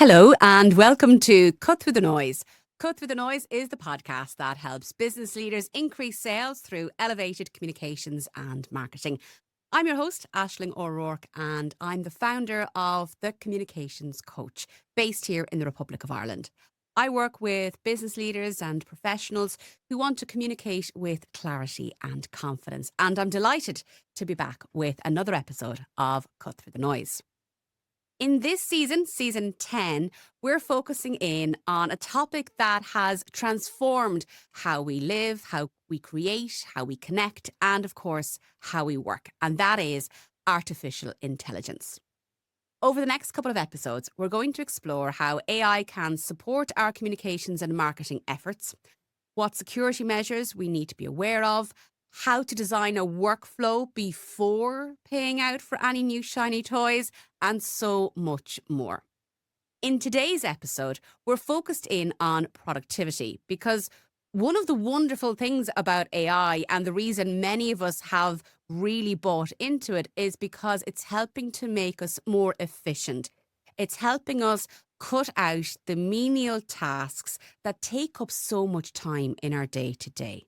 Hello and welcome to Cut Through the Noise. Cut Through the Noise is the podcast that helps business leaders increase sales through elevated communications and marketing. I'm your host, Aisling O'Rourke, and I'm the founder of The Communications Coach, based here in the Republic of Ireland. I work with business leaders and professionals who want to communicate with clarity and confidence, and I'm delighted to be back with another episode of Cut Through the Noise. In this season, season 10, we're focusing in on a topic that has transformed how we live, how we create, how we connect, and of course, how we work. And that is artificial intelligence. Over the next couple of episodes, we're going to explore how AI can support our communications and marketing efforts, what security measures we need to be aware of, how to design a workflow before paying out for any new shiny toys, and so much more. In today's episode, we're focused in on productivity because one of the wonderful things about AI and the reason many of us have really bought into it is because it's helping to make us more efficient. It's helping us cut out the menial tasks that take up so much time in our day-to-day.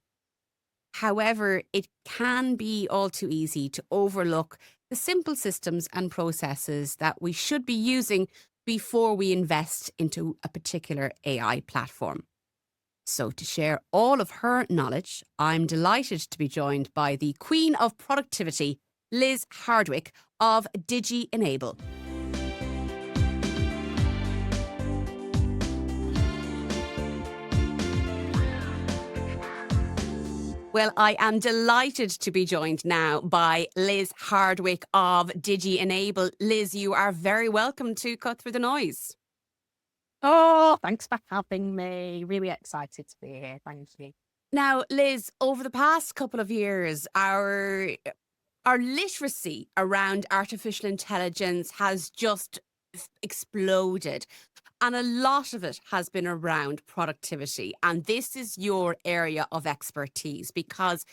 However, it can be all too easy to overlook the simple systems and processes that we should be using before we invest into a particular AI platform. So to share all of her knowledge, I'm delighted to be joined by the Queen of Productivity, Liz Hardwick of DigiEnable. Well, I am delighted to be joined now by Liz Hardwick of DigiEnable. Liz, you are very welcome to Cut Through the Noise. Oh, thanks for having me. Really excited to be here. Thank you. Now, Liz, over the past couple of years, our literacy around artificial intelligence has just exploded. And a lot of it has been around productivity. And this is your area of expertise because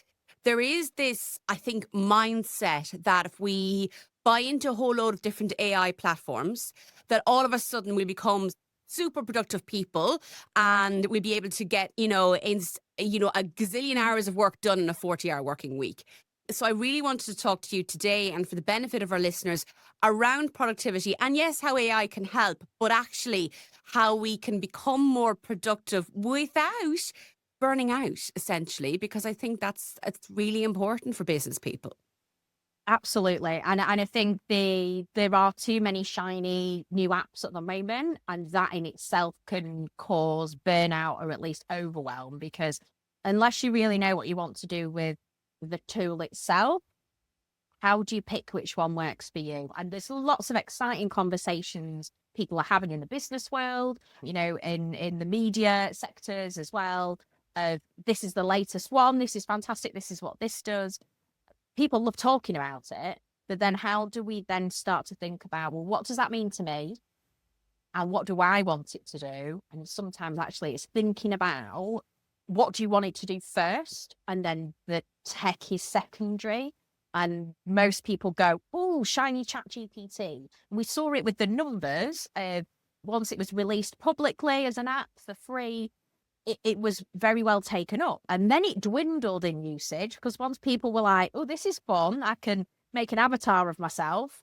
there is this, I think, mindset that if we buy into a whole load of different AI platforms, that all of a sudden we become super productive people and we'll be able to get, a gazillion hours of work done in a 40-hour working week. So I really wanted to talk to you today and for the benefit of our listeners around productivity and yes, how AI can help, but actually how we can become more productive without burning out, essentially, because I think it's really important for business people. Absolutely. And I think there are too many shiny new apps at the moment, and that in itself can cause burnout or at least overwhelm, because unless you really know what you want to do with the tool itself, how do you pick which one works for you? And there's lots of exciting conversations people are having in the business world, in the media sectors as well. This is the latest one. This is fantastic. This is what this does. People love talking about it, but then how do we then start to think about, well, what does that mean to me? And what do I want it to do? And sometimes actually it's thinking about what do you want it to do first? And then the tech is secondary. And most people go, oh, shiny ChatGPT. We saw it with the numbers. Once it was released publicly as an app for free, it was very well taken up. And then it dwindled in usage because once people were like, oh, this is fun. I can make an avatar of myself.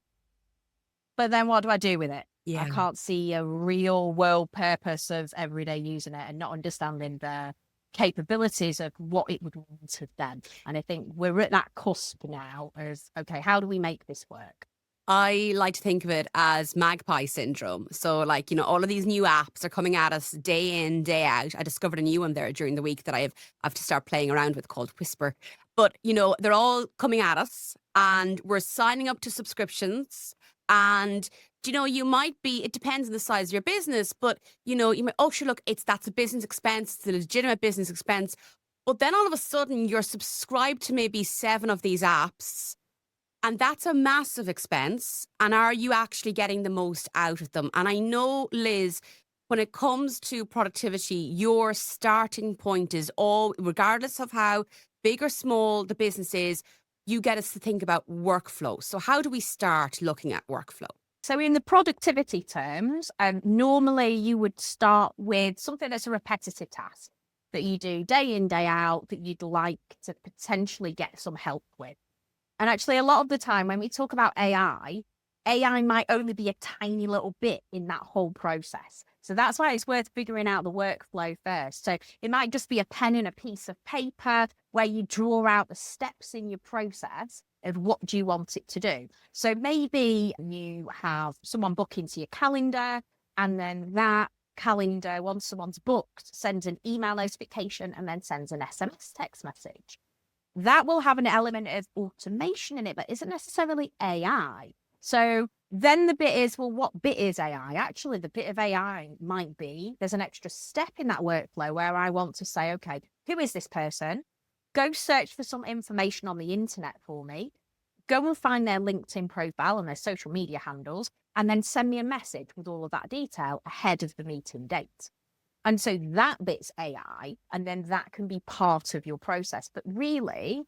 But then what do I do with it? Yeah. I can't see a real world purpose of everyday using it and not understanding the capabilities of what it would want to them. And I think we're at that cusp now as, okay, how do we make this work? I like to think of it as magpie syndrome. So all of these new apps are coming at us day in, day out. I discovered a new one there during the week that I have to start playing around with called Whisper. But, they're all coming at us and we're signing up to subscriptions. And, you might be, it depends on the size of your business, but, you might, oh, sure, look, that's a business expense. It's a legitimate business expense. But then all of a sudden you're subscribed to maybe 7 of these apps. And that's a massive expense. And are you actually getting the most out of them? And I know, Liz, when it comes to productivity, your starting point is all, regardless of how big or small the business is, you get us to think about workflow. So how do we start looking at workflow? So in the productivity terms, normally you would start with something that's a repetitive task that you do day in, day out, that you'd like to potentially get some help with. And actually, a lot of the time when we talk about AI might only be a tiny little bit in that whole process. So that's why it's worth figuring out the workflow first. So it might just be a pen and a piece of paper where you draw out the steps in your process of what do you want it to do. So maybe you have someone book into your calendar, and then that calendar, once someone's booked, sends an email notification and then sends an SMS text message. That will have an element of automation in it, but isn't necessarily AI. So then the bit is, well, what bit is AI? Actually, the bit of AI might be there's an extra step in that workflow where I want to say, okay, who is this person? Go search for some information on the internet for me. Go and find their LinkedIn profile and their social media handles, and then send me a message with all of that detail ahead of the meeting date. And so that bit's AI, and then that can be part of your process. But really,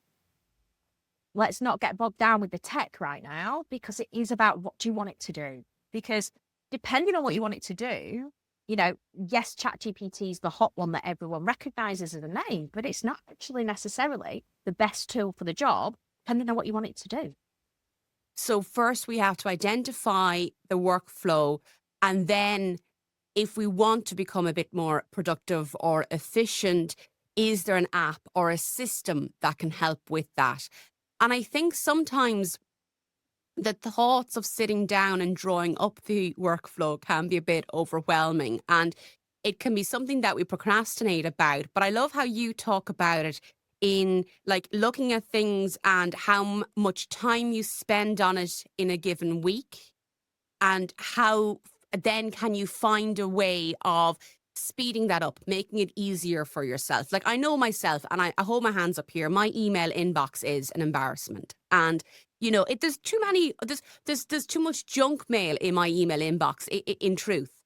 let's not get bogged down with the tech right now, because it is about what do you want it to do? Because depending on what you want it to do, yes, ChatGPT is the hot one that everyone recognizes as a name, but it's not actually necessarily the best tool for the job, depending on what you want it to do. So first we have to identify the workflow, and then if we want to become a bit more productive or efficient, is there an app or a system that can help with that? And I think sometimes the thoughts of sitting down and drawing up the workflow can be a bit overwhelming, and it can be something that we procrastinate about. But I love how you talk about it in like looking at things and how much time you spend on it in a given week, and how then can you find a way of speeding that up, making it easier for yourself. Like I know myself, and I hold my hands up here, my email inbox is an embarrassment. And there's too many, there's too much junk mail in my email inbox, in truth.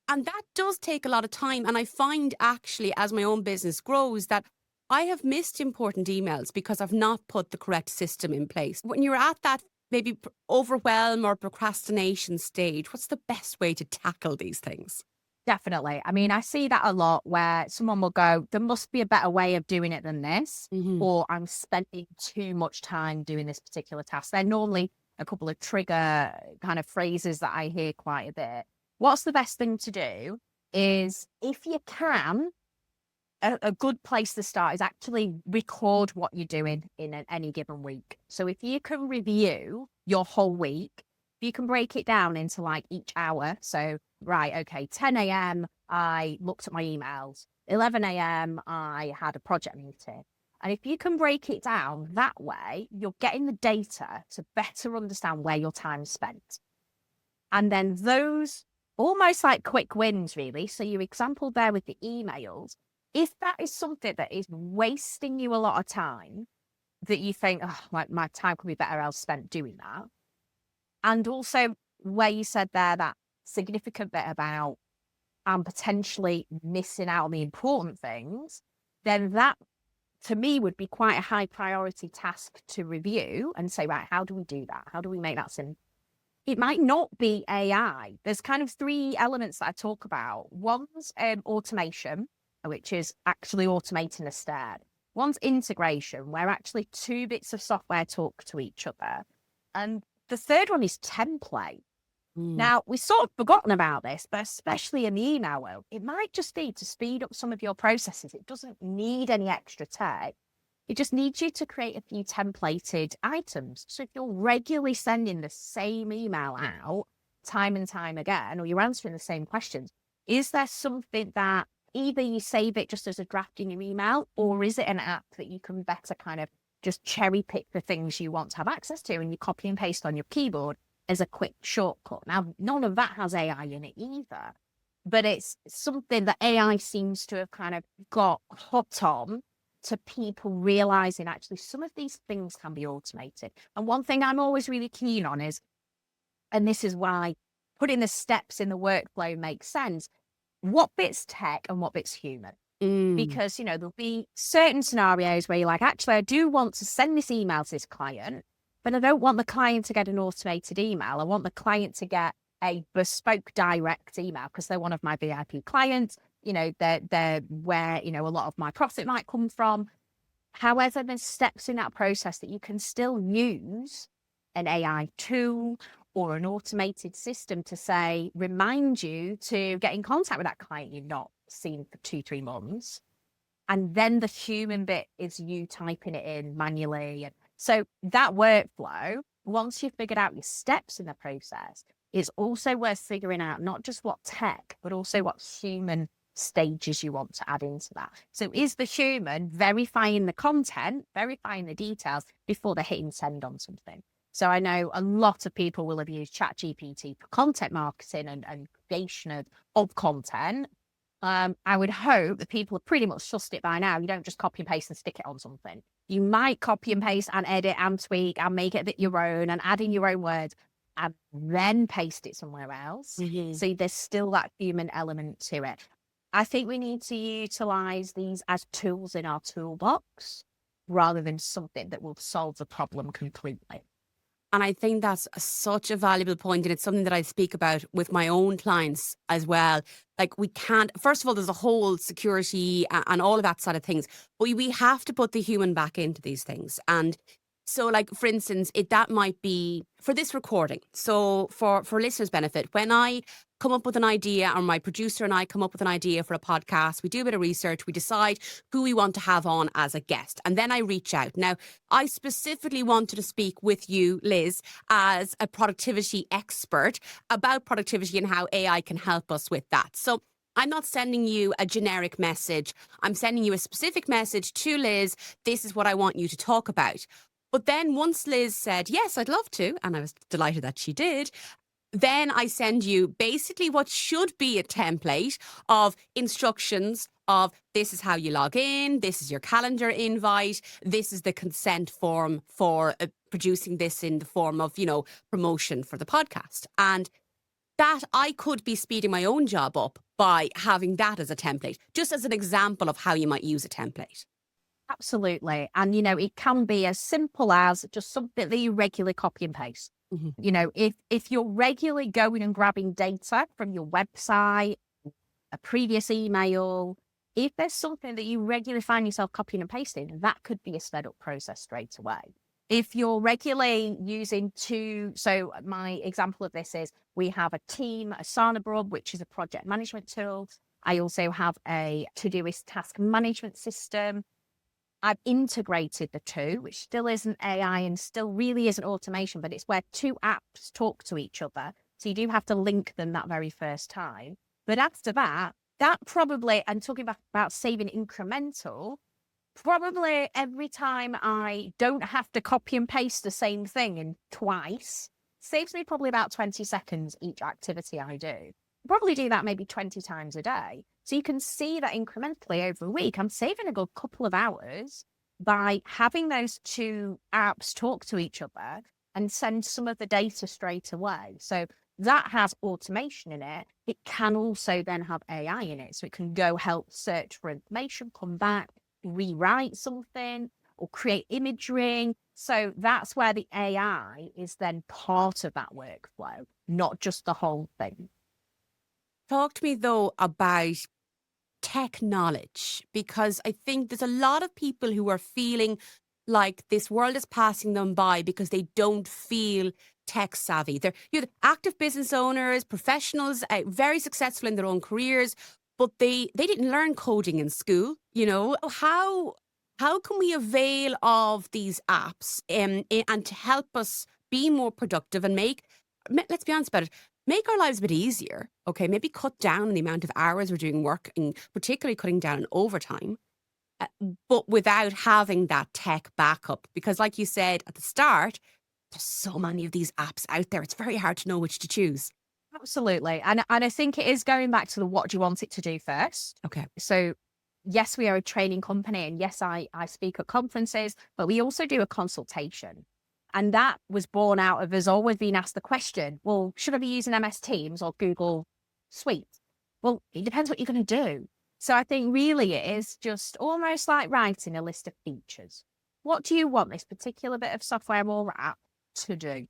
And that does take a lot of time. And I find actually, as my own business grows, that I have missed important emails because I've not put the correct system in place. When you're at that maybe overwhelm or procrastination stage, what's the best way to tackle these things? Definitely. I mean, I see that a lot where someone will go, there must be a better way of doing it than this, or I'm spending too much time doing this particular task. They're normally a couple of trigger kind of phrases that I hear quite a bit. What's the best thing to do is, if you can, a good place to start is actually record what you're doing in any given week. So if you can review your whole week, if you can break it down into like each hour. So, right, okay, 10 a.m., I looked at my emails. 11 a.m., I had a project meeting. And if you can break it down that way, you're getting the data to better understand where your time's spent. And then those almost like quick wins, really. So your example there with the emails, if that is something that is wasting you a lot of time, that you think, oh, my time could be better else spent doing that. And also where you said there, that significant bit about potentially missing out on the important things, then that to me would be quite a high priority task to review and say, right, how do we do that? How do we make that simple? It might not be AI. There's kind of three elements that I talk about. One's automation, which is actually automating a step. One's integration, where actually two bits of software talk to each other. And the third one is template. Now, we've sort of forgotten about this, but especially in the email world, it might just be to speed up some of your processes. It doesn't need any extra tech. It just needs you to create a few templated items. So if you're regularly sending the same email out time and time again, or you're answering the same questions, is there something that either you save it just as a draft in your email, or is it an app that you can better kind of just cherry pick the things you want to have access to and you copy and paste on your keyboard as a quick shortcut? Now, none of that has AI in it either, but it's something that AI seems to have kind of got hooked on, to people realizing actually some of these things can be automated. And one thing I'm always really keen on is, and this is why putting the steps in the workflow makes sense, what bit's tech and what bit's human. Because, there'll be certain scenarios where you're like, actually, I do want to send this email to this client, but I don't want the client to get an automated email. I want the client to get a bespoke direct email because they're one of my VIP clients. They're where, a lot of my profit might come from. However, there's steps in that process that you can still use an AI tool or an automated system to say, remind you to get in contact with that client you've not seen for 2-3 months. And then the human bit is you typing it in manually. And so that workflow, once you've figured out your steps in the process, it's also worth figuring out not just what tech, but also what human stages you want to add into that. So is the human verifying the content, verifying the details before they're hitting send on something? So I know a lot of people will have used ChatGPT for content marketing and creation of content. I would hope that people have pretty much sussed it by now. You don't just copy and paste and stick it on something. You might copy and paste and edit and tweak and make it a bit your own and add in your own words and then paste it somewhere else. Mm-hmm. So there's still that human element to it. I think we need to utilize these as tools in our toolbox rather than something that will solve the problem completely. And I think that's such a valuable point, and it's something that I speak about with my own clients as well. Like, we can't, first of all, there's a whole security and all of that side of things, but we have to put the human back into these things. And so, like, for instance, that might be for this recording. So for listeners' benefit, when I come up with an idea, or my producer and I come up with an idea for a podcast, we do a bit of research, we decide who we want to have on as a guest, and then I reach out. Now, I specifically wanted to speak with you, Liz, as a productivity expert about productivity and how AI can help us with that. So I'm not sending you a generic message. I'm sending you a specific message to Liz. This is what I want you to talk about. But then once Liz said, yes, I'd love to, and I was delighted that she did, then I send you basically what should be a template of instructions of this is how you log in, this is your calendar invite, this is the consent form for producing this in the form of, promotion for the podcast. And that I could be speeding my own job up by having that as a template, just as an example of how you might use a template. Absolutely. And, it can be as simple as just something that you regularly copy and paste. Mm-hmm. If you're regularly going and grabbing data from your website, a previous email, if there's something that you regularly find yourself copying and pasting, that could be a sped up process straight away. If you're regularly using so my example of this is we have a team, Asana Brub, which is a project management tool. I also have a Todoist task management system. I've integrated the two, which still isn't AI and still really isn't automation, but it's where two apps talk to each other. So you do have to link them that very first time. But after that probably, and talking about saving incremental, probably every time I don't have to copy and paste the same thing in twice, saves me probably about 20 seconds each activity I do. Probably do that maybe 20 times a day. So you can see that incrementally over a week, I'm saving a good couple of hours by having those two apps talk to each other and send some of the data straight away. So that has automation in it. It can also then have AI in it. So it can go help search for information, come back, rewrite something, or create imagery. So that's where the AI is then part of that workflow, not just the whole thing. Talk to me, though, about tech knowledge, because I think there's a lot of people who are feeling like this world is passing them by because they don't feel tech savvy. They're active business owners, professionals, very successful in their own careers, but they didn't learn coding in school. How can we avail of these apps and to help us be more productive and let's be honest about it, make our lives a bit easier, okay? Maybe cut down on the amount of hours we're doing work, and particularly cutting down on overtime, but without having that tech backup. Because like you said at the start, there's so many of these apps out there. It's very hard to know which to choose. Absolutely. And I think it is going back to the what do you want it to do first. Okay. So yes, we are a training company, and yes, I speak at conferences, but we also do a consultation. And that was born out of us always being asked the question, well, should I be using MS Teams or Google Suite? Well, it depends what you're going to do. So I think really it is just almost like writing a list of features. What do you want this particular bit of software or app to do.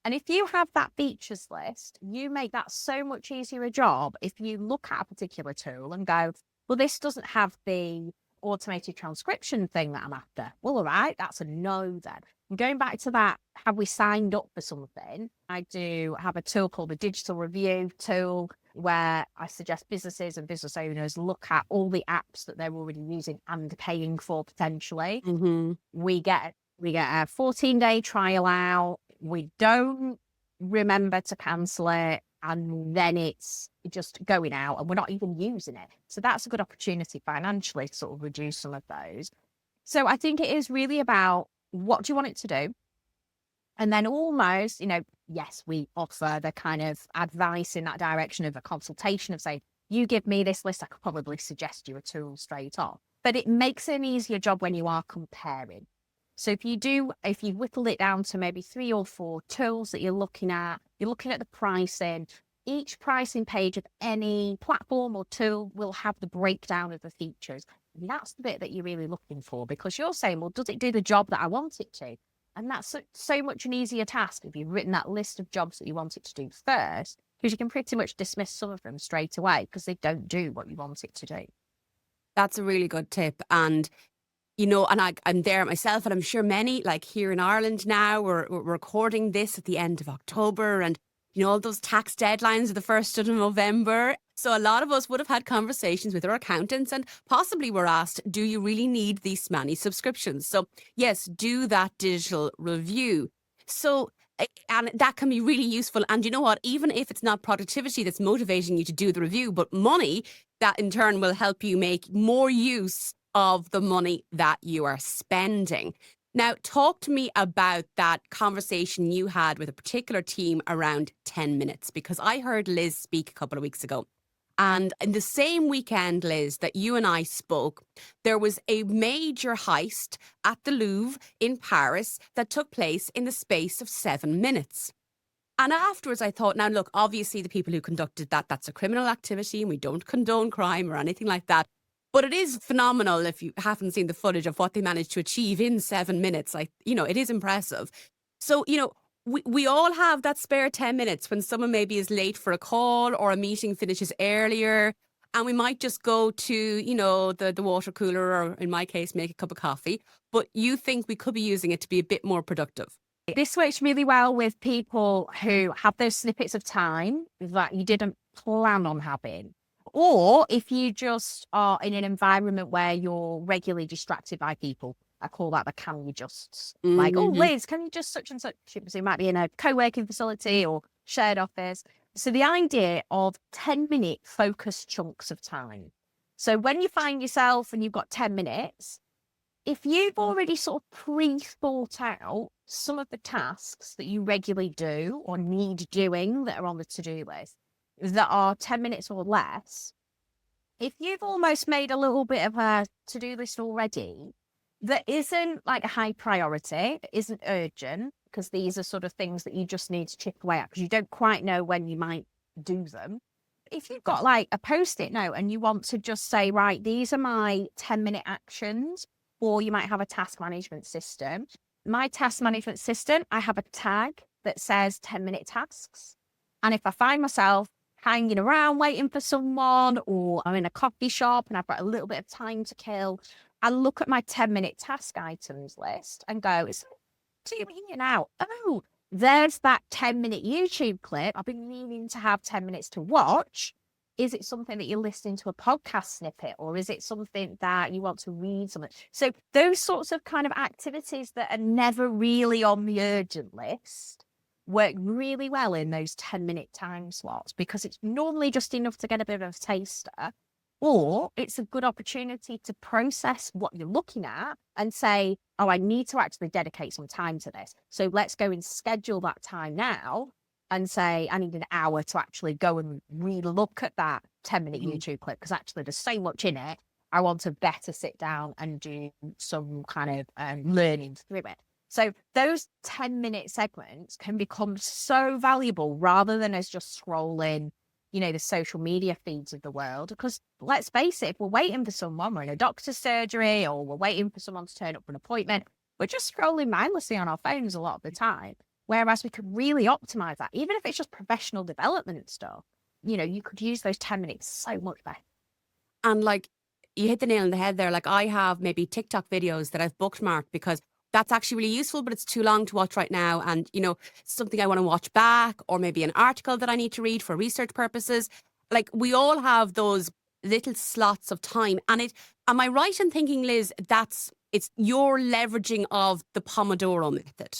And if you have that features list, you make that so much easier a job if you look at a particular tool and go, well, this doesn't have the automated transcription thing that I'm after. Well, all right, that's a no then. And going back to that, have we signed up for something? I do have a tool called the Digital Review tool where I suggest businesses and business owners look at all the apps that they're already using and paying for potentially. Mm-hmm. We get a 14-day trial out. We don't remember to cancel it, and then it's just going out and we're not even using it. So that's a good opportunity financially to sort of reduce some of those. So I think it is really about what do you want it to do? And then almost, yes, we offer the kind of advice in that direction of a consultation of saying, you give me this list, I could probably suggest you a tool straight on. But it makes an easier job when you are comparing. So if you whittle it down to maybe 3 or 4 tools that you're looking at the pricing. Each pricing page of any platform or tool will have the breakdown of the features. And that's the bit that you're really looking for, because you're saying, well, does it do the job that I want it to? And that's so much an easier task if you've written that list of jobs that you want it to do first, because you can pretty much dismiss some of them straight away because they don't do what you want it to do. That's a really good tip. And and I'm there myself, and I'm sure many, like here in Ireland now, we're recording this at the end of October, and all those tax deadlines are the 1st of November. So a lot of us would have had conversations with our accountants and possibly were asked, do you really need these many subscriptions? So yes, do that digital review. So, and that can be really useful. And you know what, even if it's not productivity that's motivating you to do the review, but money, that in turn will help you make more use of the money that you are spending. Now, talk to me about that conversation you had with a particular team around 10 minutes, because I heard Liz speak a couple of weeks ago. And in the same weekend, Liz, that you and I spoke, there was a major heist at the Louvre in Paris that took place in the space of 7 minutes. And afterwards, I thought, now, look, obviously the people who conducted that's a criminal activity and we don't condone crime or anything like that. But it is phenomenal if you haven't seen the footage of what they managed to achieve in 7 minutes. Like, it is impressive. So, we all have that spare 10 minutes when someone maybe is late for a call or a meeting finishes earlier. And we might just go to, the water cooler, or in my case, make a cup of coffee. But you think we could be using it to be a bit more productive? This works really well with people who have those snippets of time that you didn't plan on having. Or if you just are in an environment where you're regularly distracted by people. I call that the can you justs. Mm-hmm. Like, oh, Liz, can you just such and such? So you might be in a co-working facility or shared office. So the idea of 10-minute focused chunks of time. So when you find yourself and you've got 10 minutes, if you've already sort of pre-thought out some of the tasks that you regularly do or need doing that are on the to-do list that are 10 minutes or less, if you've almost made a little bit of a to-do list already that isn't like a high priority, that isn't urgent, because these are sort of things that you just need to chip away at because you don't quite know when you might do them. If you've got like a post-it note and you want to just say, right, these are my 10-minute actions, or you might have a task management system. My task management system, I have a tag that says 10-minute tasks. And if I find myself hanging around waiting for someone, or I'm in a coffee shop and I've got a little bit of time to kill, I look at my 10-minute task items list and go, it's 2 minutes now. Oh, there's that 10-minute YouTube clip. I've been meaning to have 10 minutes to watch. Is it something that you're listening to a podcast snippet, or is it something that you want to read something? So those sorts of kind of activities that are never really on the urgent list work really well in those 10-minute time slots, because it's normally just enough to get a bit of a taster, or it's a good opportunity to process what you're looking at and say, oh, I need to actually dedicate some time to this. So let's go and schedule that time now and say, I need an hour to actually go and re-look at that 10-minute YouTube clip, because actually there's so much in it. I want to better sit down and do some kind of learning through it. So those 10-minute segments can become so valuable rather than as just scrolling, the social media feeds of the world. Because let's face it, if we're waiting for someone, we're in a doctor's surgery, or we're waiting for someone to turn up for an appointment, we're just scrolling mindlessly on our phones a lot of the time. Whereas we could really optimize that, even if it's just professional development stuff. You could use those 10 minutes so much better. And like you hit the nail on the head there. Like I have maybe TikTok videos that I've bookmarked because that's actually really useful, but it's too long to watch right now. And, something I want to watch back, or maybe an article that I need to read for research purposes. Like we all have those little slots of time. And am I right in thinking, Liz, it's your leveraging of the Pomodoro method?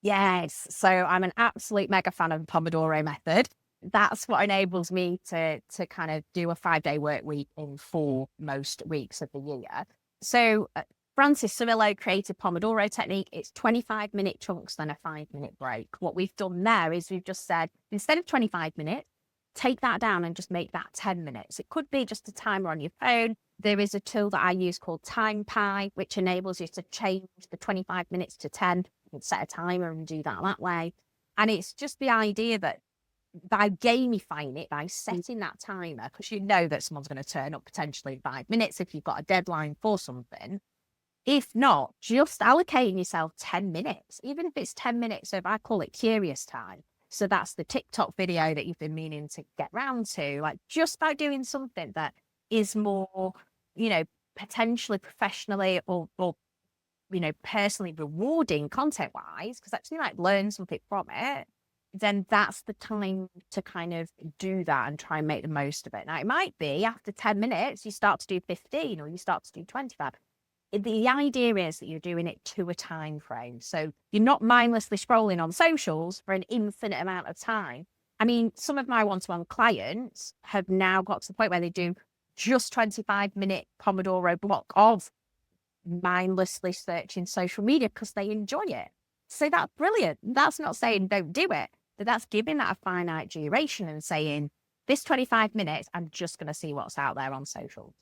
Yes. So I'm an absolute mega fan of the Pomodoro method. That's what enables me to kind of do a 5-day work week in 4 most weeks of the year. So Francis Cirillo created Pomodoro technique. It's 25-minute chunks, then a 5-minute break. What we've done there is we've just said, instead of 25 minutes, take that down and just make that 10 minutes. It could be just a timer on your phone. There is a tool that I use called TimePie, which enables you to change the 25 minutes to 10 and set a timer and do that way. And it's just the idea that by gamifying it, by setting that timer, because you know that someone's going to turn up potentially in 5 minutes if you've got a deadline for something. If not, just allocating yourself 10 minutes, even if it's 10 minutes of, I call it curious time. So that's the TikTok video that you've been meaning to get round to, like just by doing something that is more, potentially professionally or personally rewarding content wise, because actually like learn something from it, then that's the time to kind of do that and try and make the most of it. Now, it might be after 10 minutes, you start to do 15 or you start to do 25. The idea is that you're doing it to a time frame. So you're not mindlessly scrolling on socials for an infinite amount of time. I mean, some of my one-to-one clients have now got to the point where they do just 25-minute Pomodoro block of mindlessly searching social media because they enjoy it. So that's brilliant. That's not saying don't do it, but that's giving that a finite duration and saying, this 25 minutes, I'm just going to see what's out there on social.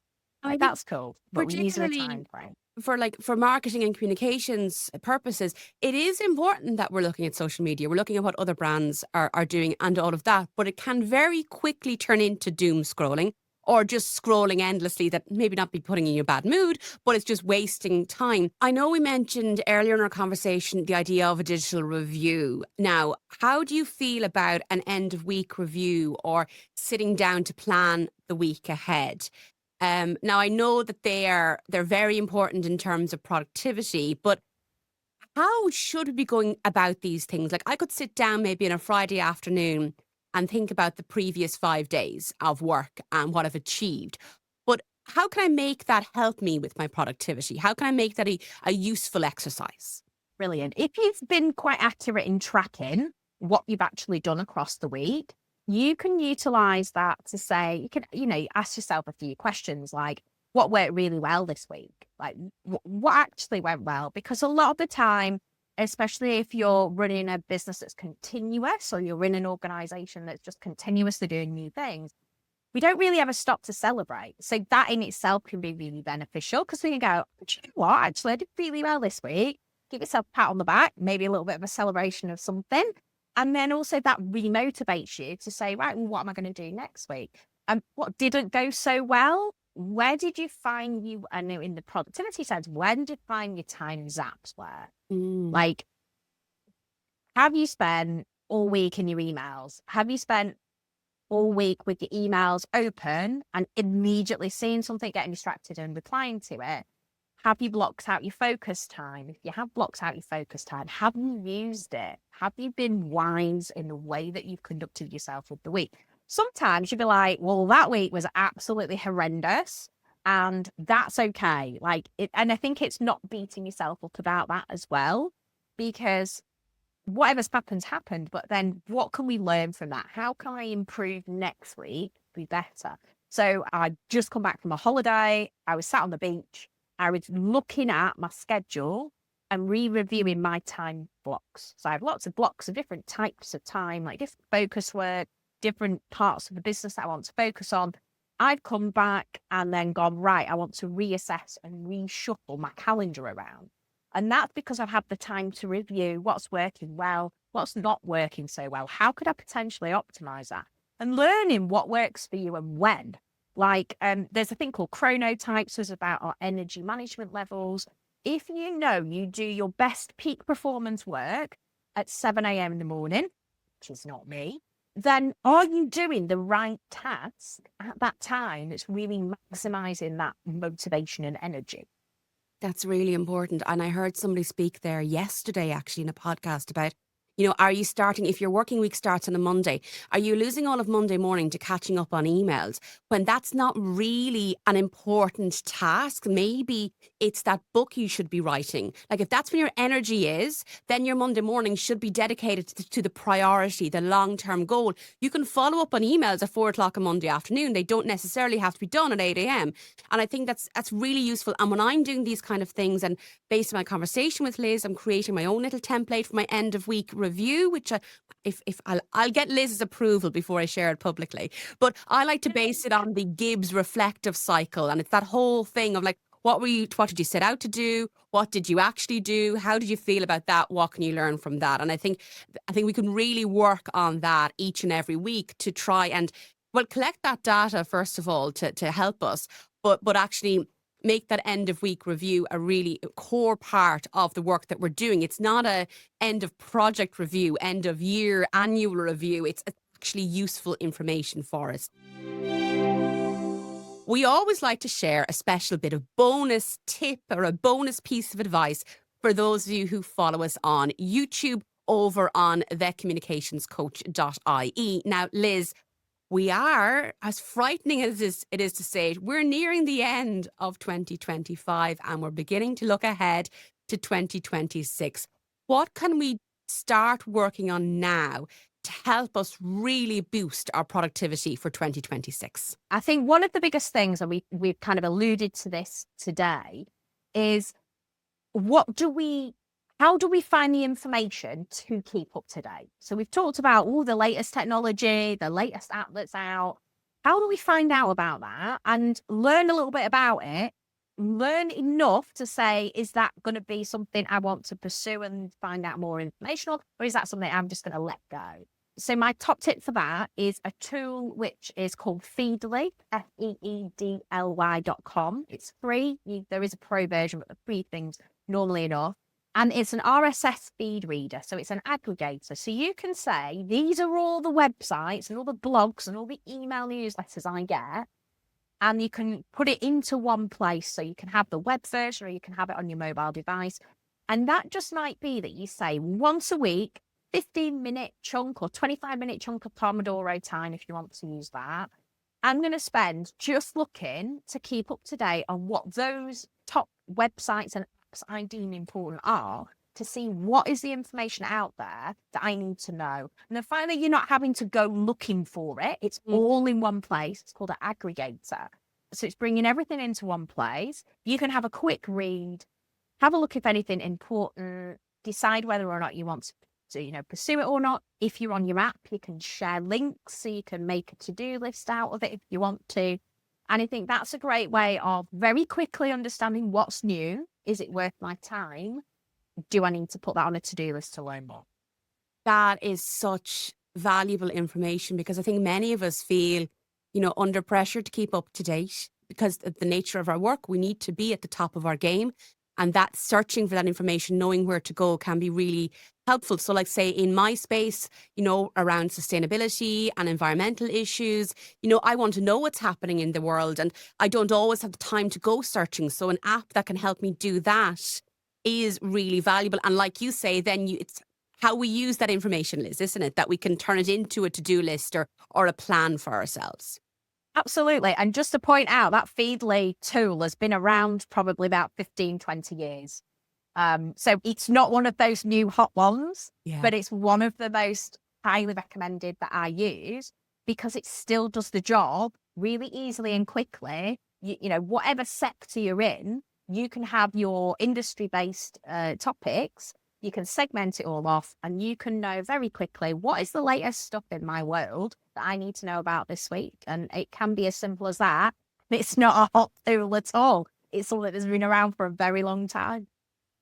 Like, that's cool. But we use a time frame. For marketing and communications purposes, it is important that we're looking at social media. We're looking at what other brands are doing and all of that. But it can very quickly turn into doom scrolling, or just scrolling endlessly that maybe not be putting you in a bad mood, but it's just wasting time. I know we mentioned earlier in our conversation the idea of a digital review. Now, how do you feel about an end of week review or sitting down to plan the week ahead? Now, I know that they're very important in terms of productivity, but how should we be going about these things? Like I could sit down maybe on a Friday afternoon and think about the previous 5 days of work and what I've achieved. But how can I make that help me with my productivity? How can I make that a useful exercise? Brilliant. If you've been quite accurate in tracking what you've actually done across the week, you can utilize that to say, you can, ask yourself a few questions like, what worked really well this week? Like, what actually went well? Because a lot of the time, especially if you're running a business that's continuous or you're in an organization that's just continuously doing new things, we don't really ever stop to celebrate. So that in itself can be really beneficial because we can go, do you know what? Actually, I did really well this week. Give yourself a pat on the back, maybe a little bit of a celebration of something. And then also that remotivates you to say, right, well, what am I going to do next week? And what didn't go so well? Where did you find I know in the productivity sense, when did you find your time zaps were? Like, have you spent all week in your emails? Have you spent all week with your emails open and immediately seeing something, getting distracted and replying to it? Have you blocked out your focus time? If you have blocked out your focus time, have you used it? Have you been wise in the way that you've conducted yourself with the week? Sometimes you'd be like, well, that week was absolutely horrendous and that's okay. And I think it's not beating yourself up about that as well, because whatever's happened. But then what can we learn from that? How can I improve next week, be better? So I just come back from a holiday. I was sat on the beach. I was looking at my schedule and re-reviewing my time blocks. So I have lots of blocks of different types of time, like different focus work, different parts of the business that I want to focus on. I've come back and then gone, right, I want to reassess and reshuffle my calendar around. And that's because I've had the time to review what's working well, what's not working so well. How could I potentially optimize that? And learning what works for you and when. Like there's a thing called chronotypes, so it's about our energy management levels. if you know you do your best peak performance work at 7 a.m. in the morning, which is not me, then are you doing the right task at that time that's really maximizing that motivation and energy? That's really important. And I heard somebody speak there yesterday, actually, in a podcast about, are you starting, if your working week starts on a Monday, are you losing all of Monday morning to catching up on emails when that's not really an important task? Maybe it's that book you should be writing. Like if that's when your energy is, then your Monday morning should be dedicated to the priority, the long-term goal. You can follow up on emails at 4 o'clock on Monday afternoon. They don't necessarily have to be done at 8 a.m. And I think that's really useful. And when I'm doing these kind of things, and based on my conversation with Liz, I'm creating my own little template for my end of week review, which if I'll get Liz's approval before I share it publicly. But I like to base it on the Gibbs reflective cycle, and it's that whole thing of like, what did you set out to do? What did you actually do? How did you feel about that? What can you learn from that? And I think we can really work on that each and every week to try and collect that data first of all to help us, but actually make that end of week review a really core part of the work that we're doing. It's not a end of project review, end of year annual review. It's actually useful information for us. We always like to share a special bit of bonus tip or a bonus piece of advice for those of you who follow us on YouTube over on thecommunicationscoach.ie. Now, Liz, we are, as frightening as it is to say it, we're nearing the end of 2025 and we're beginning to look ahead to 2026. What can we start working on now to help us really boost our productivity for 2026? I think one of the biggest things, and we've kind of alluded to this today, is how do we find the information to keep up to date? So we've talked about all the latest technology, the latest app that's out. How do we find out about that and learn a little bit about it? Learn enough to say, is that going to be something I want to pursue and find out more information on? Or is that something I'm just going to let go? So my top tip for that is a tool which is called Feedly, feedly.com. It's free. There is a pro version, but the free thing's normally enough. And it's an RSS feed reader. So it's an aggregator. So you can say, these are all the websites and all the blogs and all the email newsletters I get. And you can put it into one place. So you can have the web version or you can have it on your mobile device. And that just might be that you say once a week, 15-minute chunk or 25-minute chunk of Pomodoro time, if you want to use that. I'm going to spend just looking to keep up to date on what those top websites and I deem important are, to see what is the information out there that I need to know. And then finally, you're not having to go looking for it. It's all in one place. It's called an aggregator. So it's bringing everything into one place. You can have a quick read, have a look if anything important, decide whether or not you want to pursue it or not. If you're on your app, you can share links so you can make a to-do list out of it if you want to. And I think that's a great way of very quickly understanding what's new. Is it worth my time? Do I need to put that on a to-do list to learn more? That is such valuable information because I think many of us feel, under pressure to keep up to date because of the nature of our work. We need to be at the top of our game. And that searching for that information, knowing where to go can be really helpful. So like say in my space, around sustainability and environmental issues, I want to know what's happening in the world and I don't always have the time to go searching. So an app that can help me do that is really valuable. And like you say, then it's how we use that information, Liz, isn't it? That we can turn it into a to-do list or a plan for ourselves. Absolutely. And just to point out, that Feedly tool has been around probably about 15, 20 years. So it's not one of those new hot ones, but it's one of the most highly recommended that I use because it still does the job really easily and quickly. Whatever sector you're in, you can have your industry-based topics. You can segment it all off and you can know very quickly what is the latest stuff in my world that I need to know about this week. And it can be as simple as that. It's not a hot tool at all. It's something that's been around for a very long time.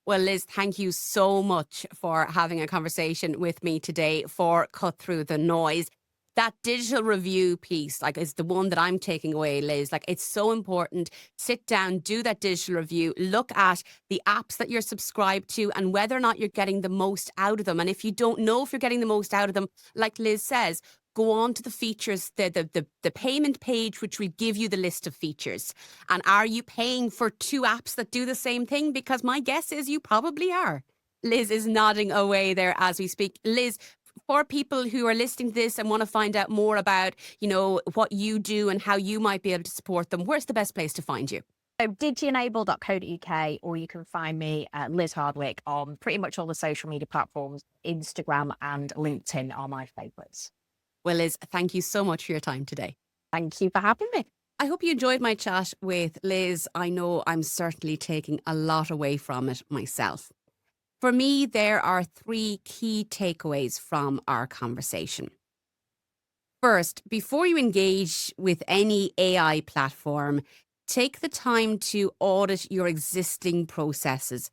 Well, Liz, thank you so much for having a conversation with me today for Cut Through the Noise. That digital review piece, like, is the one that I'm taking away, Liz. Like, it's so important. Sit down, do that digital review, look at the apps that you're subscribed to and whether or not you're getting the most out of them. And if you don't know if you're getting the most out of them, like Liz says, go on to the features, the payment page, which will give you the list of features. And are you paying for 2 apps that do the same thing? Because my guess is you probably are. Liz is nodding away there as we speak. Liz, for people who are listening to this and want to find out more about, what you do and how you might be able to support them, where's the best place to find you? So DigiEnable.co.uk, or you can find me at Liz Hardwick on pretty much all the social media platforms. Instagram and LinkedIn are my favourites. Well, Liz, thank you so much for your time today. Thank you for having me. I hope you enjoyed my chat with Liz. I know I'm certainly taking a lot away from it myself. For me, there are 3 key takeaways from our conversation. First, before you engage with any AI platform, take the time to audit your existing processes.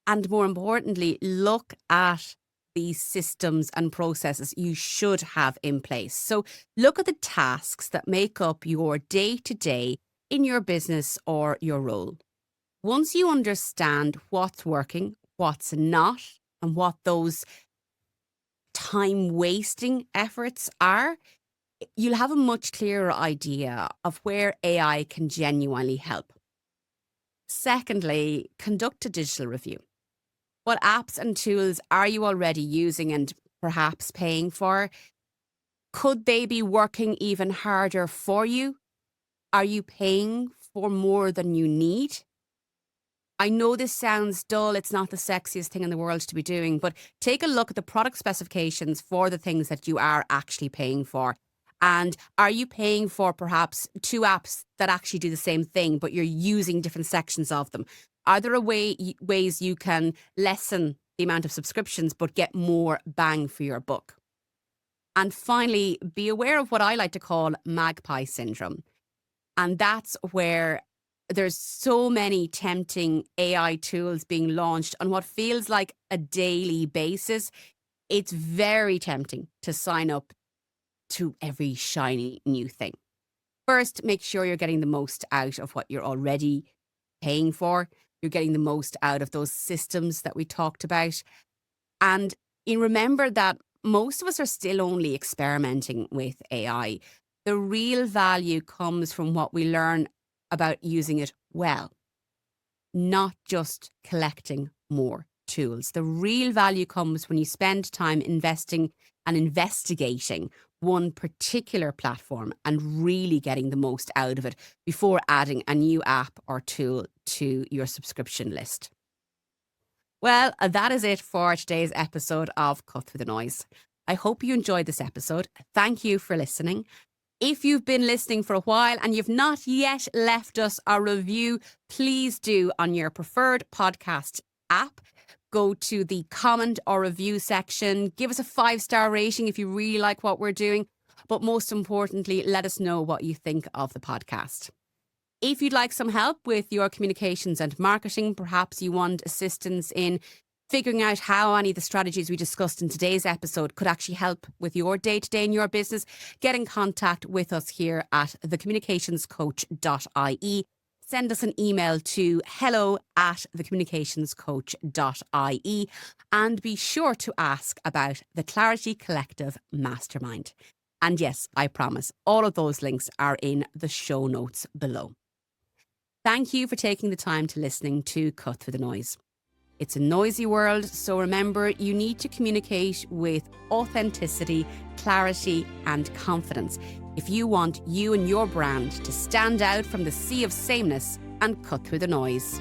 And more importantly, look at these systems and processes you should have in place. So look at the tasks that make up your day-to-day in your business or your role. Once you understand what's working, what's not, and what those time-wasting efforts are, you'll have a much clearer idea of where AI can genuinely help. Secondly, conduct a digital review. What apps and tools are you already using and perhaps paying for? Could they be working even harder for you? Are you paying for more than you need? I know this sounds dull, it's not the sexiest thing in the world to be doing, but take a look at the product specifications for the things that you are actually paying for. And are you paying for perhaps 2 apps that actually do the same thing, but you're using different sections of them? Are there ways you can lessen the amount of subscriptions but get more bang for your buck? And finally, be aware of what I like to call magpie syndrome. And that's where there's so many tempting AI tools being launched on what feels like a daily basis. It's very tempting to sign up to every shiny new thing. First, make sure you're getting the most out of what you're already paying for. You're getting the most out of those systems that we talked about. And remember that most of us are still only experimenting with AI. The real value comes from what we learn about using it well, not just collecting more tools. The real value comes when you spend time investing and investigating one particular platform and really getting the most out of it before adding a new app or tool to your subscription list. Well, that is it for today's episode of Cut Through the Noise. I hope you enjoyed this episode. Thank you for listening. If you've been listening for a while and you've not yet left us a review, please do on your preferred podcast app. Go to the comment or review section. Give us a 5-star rating if you really like what we're doing. But most importantly, let us know what you think of the podcast. If you'd like some help with your communications and marketing, perhaps you want assistance in figuring out how any of the strategies we discussed in today's episode could actually help with your day-to-day in your business, get in contact with us here at thecommunicationscoach.ie. Send us an email to hello@thecommunicationscoach.ie and be sure to ask about the Clarity Collective Mastermind. And yes, I promise, all of those links are in the show notes below. Thank you for taking the time to listening to Cut Through the Noise. It's a noisy world, so remember, you need to communicate with authenticity, clarity, and confidence if you want you and your brand to stand out from the sea of sameness and cut through the noise.